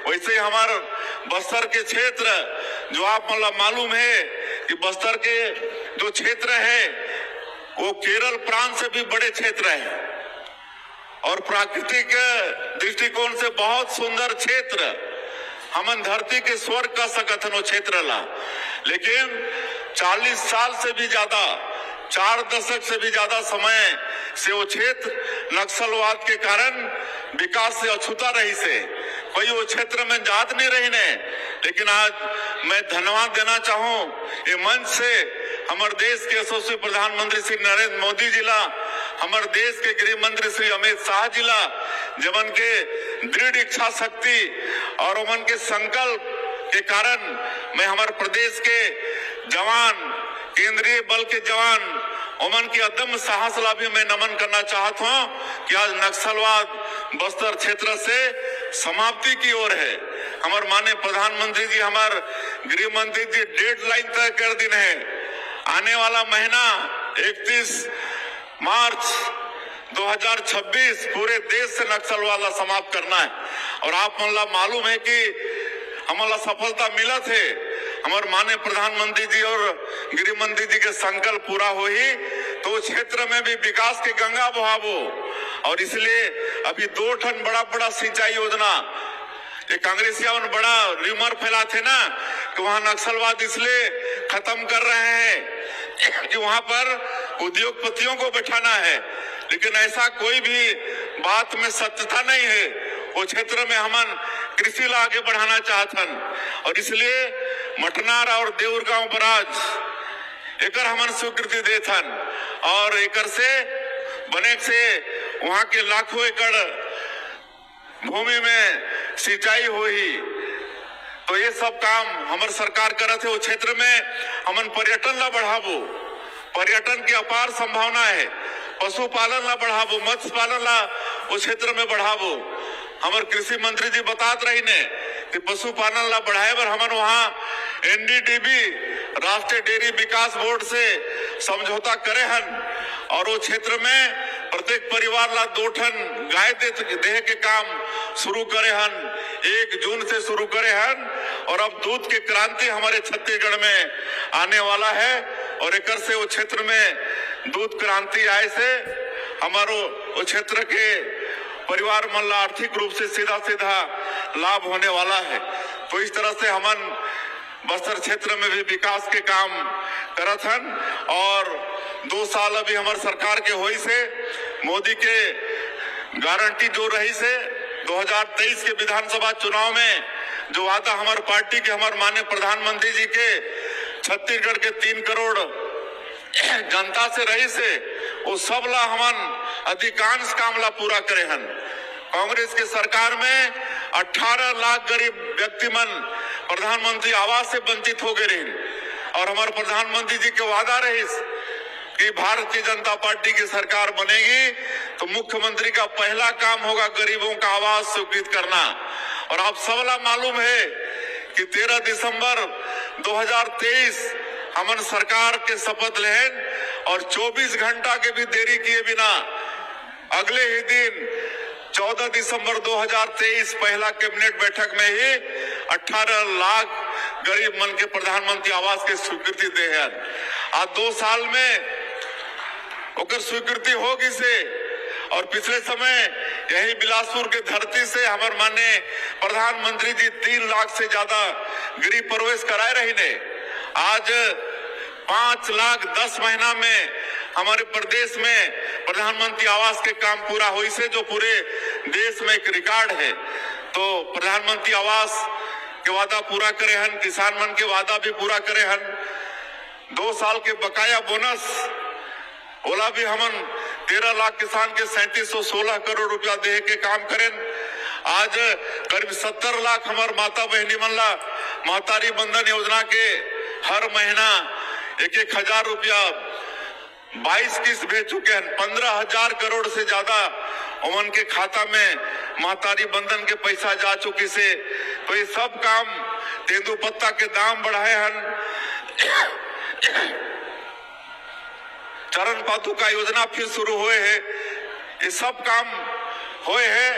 वैसे ही हमारे बस्तर के क्षेत्र जो आप मतलब मालूम है कि बस्तर के जो क्षेत्र है वो केरल प्रांत से भी बड़े क्षेत्र है और प्राकृतिक दृष्टिकोण से बहुत सुंदर क्षेत्र, हमन धरती के स्वर्ग का सकथन वो क्षेत्र ला। लेकिन 40 साल से भी ज्यादा, 4 दशक से भी ज्यादा समय से वो क्षेत्र नक्सलवाद के कारण विकास से अछूता रही से कोई वो क्षेत्र में जात नहीं रही ने। लेकिन आज मैं धन्यवाद देना चाहूं ये मंच से हमारे देश के यशस्वी प्रधानमंत्री श्री नरेंद्र मोदी जी ला, हमारे देश के गृह मंत्री श्री अमित शाह जी ला, जमन के दृढ़ इच्छा शक्ति और उमन के संकल्प के कारण मैं हमारे प्रदेश के जवान, केंद्रीय बल के जवान, उमन की अदम्य साहस ला भी मैं नमन करना चाहता हूं कि आज नक्सलवाद बस्तर क्षेत्र से समाप्ति की ओर है। हमारे माननीय प्रधानमंत्री जी, हमारे गृह मंत्री जी डेडलाइन तय कर दी है। आने वाला महीना 31 मार्च 2026 पूरे देश से नक्सलवाद समाप्त करना है और आप मतलब मालूम है कि हमारा सफलता मिला थे। हमारे माननीय प्रधानमंत्री जी और गृह मंत्री जी के संकल्प पूरा हो ही तो क्षेत्र में भी विकास के गंगा बहावो। और इसलिए अभी 2 ठन बड़ा सिंचाई योजना, ये कांग्रेसिया बड़ा र्यूमर फैलाते ना कि वहां नक्सलवाद इसलिए खत्म कर रहे हैं कि वहां पर उद्योगपतियों को बैठाना है, लेकिन ऐसा कोई भी बात में सत्यता नहीं है। वो क्षेत्र में हमन कृषि ला आगे बढ़ाना चाहतन और इसलिए मटनार और देउरगांव बराज एकर हमन स्वीकृति देथन और एकर से बने से वहां के लाखों एकड़ भूमि में सिंचाई हो ही। तो ये सब काम हमारे सरकार करत है। वो क्षेत्र में हमन पर्यटन ला बढ़ावो, पर्यटन की अपार संभावना है। पशुपालन ला बढ़ावो, मत्स्य पालन ला उस क्षेत्र में बढ़ावो। हमारे कृषि मंत्री जी बतात रही ने कि पशुपालन ला बढ़ाए बर हमन वहाँ NDDB राष्ट्रीय डेयरी विकास बोर्ड से समझौता करे हन और वो क्षेत्र में प्रत्येक परिवार ला 2 ठन गाय देह के काम शुरू करे हन। 1 जून से शुरू करे हन और अब दूध की क्रांति हमारे छत्तीसगढ़ में आने वाला है और एकर से वो क्षेत्र में दूध क्रांति आए से हमारो वो क्षेत्र के परिवार मन ला आर्थिक रूप से सीधा लाभ होने वाला है। तो इस तरह से हमन बस्तर क्षेत्र में भी विकास के काम करत हन और 2 साल अभी हमारे सरकार के होई से मोदी के गारंटी जो रही से 2023 के विधानसभा चुनाव में जो वादा हमारे पार्टी के हमारे माननीय प्रधानमंत्री जी के छत्तीसगढ़ के 3 करोड़ जनता से रही से वो सब ला हमन अधिकांश काम ला पूरा करे हन। कांग्रेस के सरकार में 18 लाख गरीब व्यक्ति मन प्रधानमंत्री आवास से वंचित हो गए रहे और हमारे प्रधानमंत्री जी के वादा रही कि भारतीय जनता पार्टी की सरकार बनेगी तो मुख्यमंत्री का पहला काम होगा गरीबों का आवास स्वीकृत करना। और आप सबला मालूम है कि 13 दिसंबर 2023 हमन सरकार के शपथ लेहन और 24 घंटा के भी देरी किए बिना अगले ही दिन 14 दिसंबर 2023 पहला कैबिनेट बैठक में ही 18 लाख गरीब मन के प्रधानमंत्री आवास के स्वीकृति दे है। आज 2 साल में ओकर स्वीकृति होगी से और पिछले समय यही बिलासपुर के धरती से हमारे माननीय प्रधानमंत्री जी 3 लाख से ज्यादा गृह प्रवेश कराए रही ने। आज 5 लाख 10 महीना में हमारे प्रदेश में प्रधानमंत्री आवास के काम पूरा हुई से जो पूरे देश में एक रिकॉर्ड है। तो प्रधानमंत्री आवास के वादा पूरा करे हन, किसान मन के वादा भी पूरा करे हन। 2 साल के बकाया बोनस ओला भी हमन 13 लाख किसान के 3716 करोड़ रुपया दे के काम करें। आज करीब 70 लाख हमार माता बहनी मन ला महतारी बंधन योजना के हर महीना 1,000 रुपया 22 किस्त भेज चुके हैं। 15,000 करोड़ से ज्यादा उमन के खाता में महतारी बंधन के पैसा जा चुकी से। तो ये सब काम तेंदुपत्ता के दाम बढ़ाए हन, चरण पादुका योजना फिर शुरू हुए है, ये सब काम हुए है।